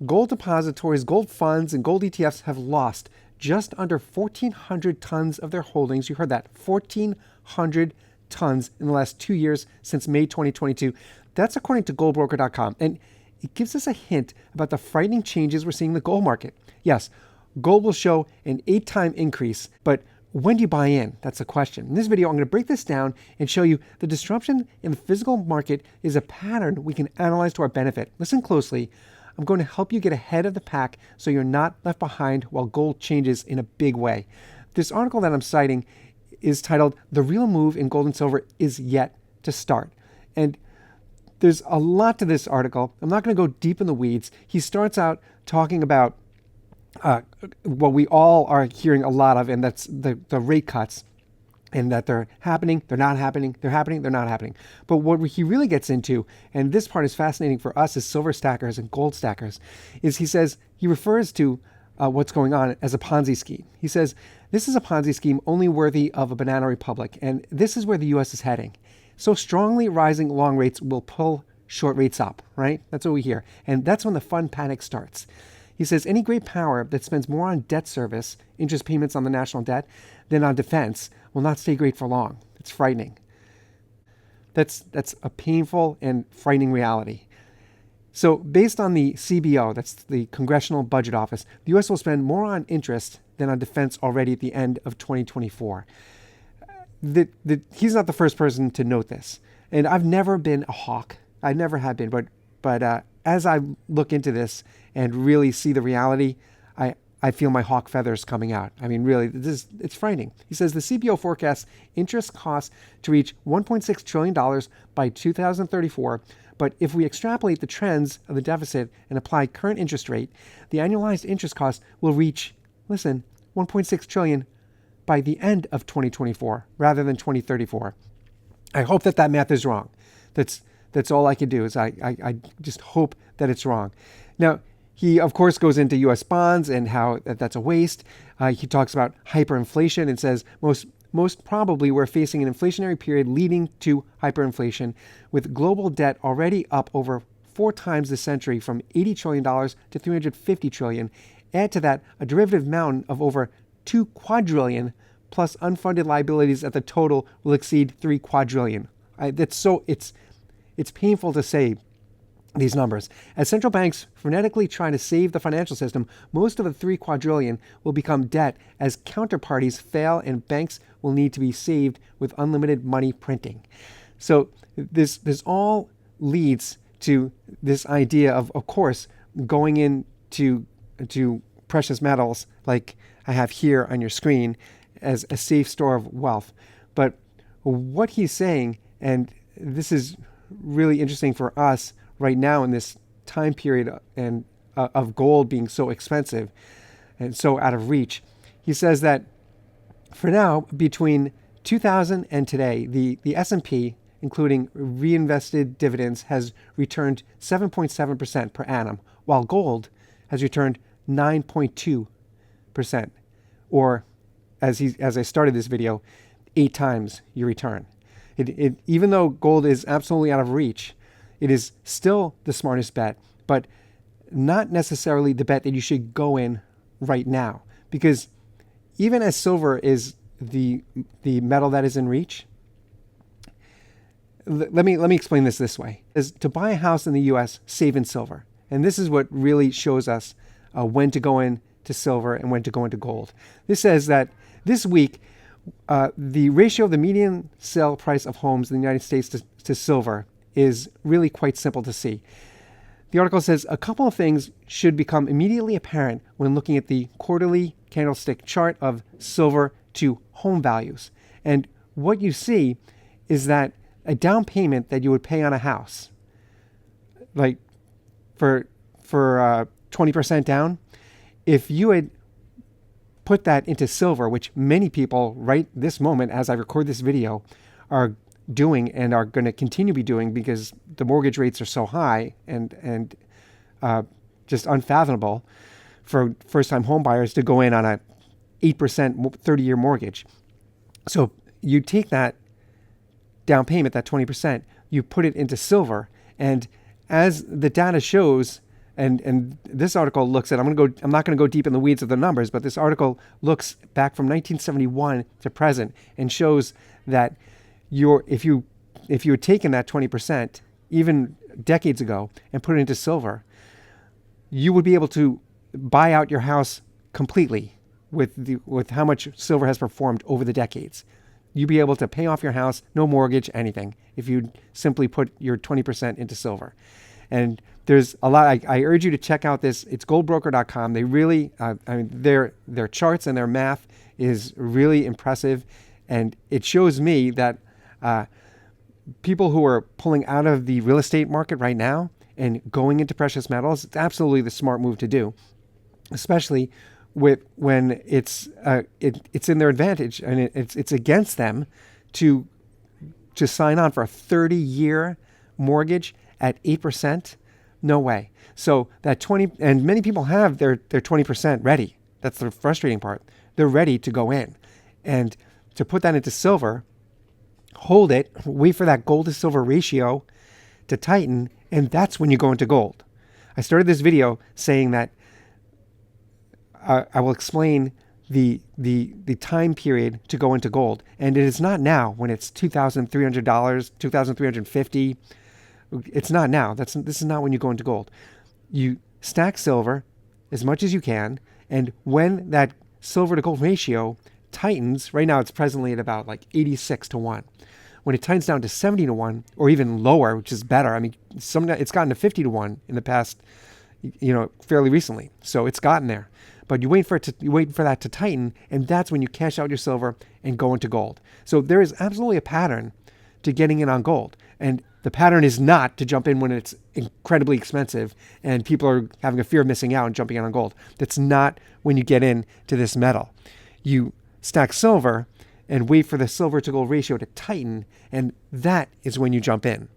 gold depositories, gold funds, and gold ETFs have lost just under 1,400 tons of their holdings. You heard that, 1,400 tons in the last 2 years since May 2022. That's according to goldbroker.com. And it gives us a hint about the frightening changes we're seeing in the gold market. Yes, gold will show an 8-time increase, but when do you buy in? That's the question. In this video, I'm going to break this down and show you the disruption in the physical market is a pattern we can analyze to our benefit. Listen closely. I'm going to help you get ahead of the pack so you're not left behind while gold changes in a big way. This article that I'm citing is titled, "The Real Move in Gold and Silver is Yet to Start." And there's a lot to this article. I'm not going to go deep in the weeds. He starts out talking about what we all are hearing a lot of, and that's the rate cuts, and that they're happening, they're not happening, they're happening, they're not happening. But what he really gets into, and this part is fascinating for us as silver stackers and gold stackers, is he refers to what's going on as a Ponzi scheme. He says, this is a Ponzi scheme only worthy of a banana republic, and this is where the U.S. is heading. So strongly rising long rates will pull short rates up, right? That's what we hear. And that's when the fun panic starts. He says, any great power that spends more on debt service, interest payments on the national debt, than on defense will not stay great for long. It's frightening. That's a painful and frightening reality. So based on the CBO, that's the Congressional Budget Office, the U.S. will spend more on interest than on defense already at the end of 2024. He's not the first person to note this. And I've never been a hawk. I never have been. But as I look into this and really see the reality, I feel my hawk feathers coming out. I mean, really, it's frightening. He says the CBO forecasts interest costs to reach $1.6 trillion by 2034. But if we extrapolate the trends of the deficit and apply current interest rate, the annualized interest cost will reach, listen, 1.6 trillion by the end of 2024 rather than 2034. I hope that math is wrong. That's all I can do is I just hope that it's wrong. Now, he, of course, goes into U.S. bonds and how that's a waste. He talks about hyperinflation and says most probably we're facing an inflationary period leading to hyperinflation, with global debt already up over 4 times this century from $80 trillion to $350 trillion. Add to that a derivative mountain of over 2 quadrillion plus unfunded liabilities at the total will exceed 3 quadrillion. It's painful to say these numbers. As central banks frenetically try to save the financial system, most of the 3 quadrillion will become debt as counterparties fail and banks will need to be saved with unlimited money printing. So this all leads to this idea of course, going into precious metals like I have here on your screen as a safe store of wealth. But what he's saying, and this is really interesting for us right now in this time period and of gold being so expensive and so out of reach. He says that for now, between 2000 and today, the S&P, including reinvested dividends, has returned 7.7% per annum, while gold has returned 9.2%, or as I started this video, 8 times your return. Even though gold is absolutely out of reach, it is still the smartest bet, but not necessarily the bet that you should go in right now. Because even as silver is the metal that is in reach, let me explain this way. Is to buy a house in the U.S., save in silver. And this is what really shows us when to go into silver and when to go into gold. This says that this week, the ratio of the median sale price of homes in the United States to silver is really quite simple to see. The article says a couple of things should become immediately apparent when looking at the quarterly candlestick chart of silver to home values. And what you see is that a down payment that you would pay on a house, like for 20% down, if you had put that into silver, which many people right this moment as I record this video are doing and are going to continue to be doing because the mortgage rates are so high and just unfathomable for first-time home buyers to go in on a 8% 30-year mortgage. So you take that down payment, that 20%, you put it into silver, and as the data shows, And this article looks at, I'm not going to go deep in the weeds of the numbers, but this article looks back from 1971 to present and shows that if you had taken that 20% even decades ago and put it into silver, you would be able to buy out your house completely with how much silver has performed over the decades. You'd be able to pay off your house, no mortgage, anything, if you simply put your 20% into silver. And there's a lot. I urge you to check out this. It's goldbroker.com. They really, their charts and their math is really impressive, and it shows me that people who are pulling out of the real estate market right now and going into precious metals, it's absolutely the smart move to do, especially when it's in their advantage and it's against them to sign on for a 30-year mortgage at 8%. No way. So that 20, and many people have their 20% ready. That's the frustrating part. They're ready to go in, and to put that into silver, hold it, wait for that gold to silver ratio to tighten, and that's when you go into gold. I started this video saying that I will explain the time period to go into gold, and it is not now when it's $2,300, $2,350. It's not now. This is not when you go into gold. You stack silver as much as you can, and when that silver to gold ratio tightens, right now it's presently at about like 86 to 1. When it tightens down to 70 to 1, or even lower, which is better. I mean, it's gotten to 50 to 1 in the past, fairly recently. So it's gotten there. But you wait for that to tighten, and that's when you cash out your silver and go into gold. So there is absolutely a pattern to getting in on gold. And the pattern is not to jump in when it's incredibly expensive and people are having a fear of missing out and jumping in on gold. That's not when you get into this metal. You stack silver and wait for the silver to gold ratio to tighten, and that is when you jump in.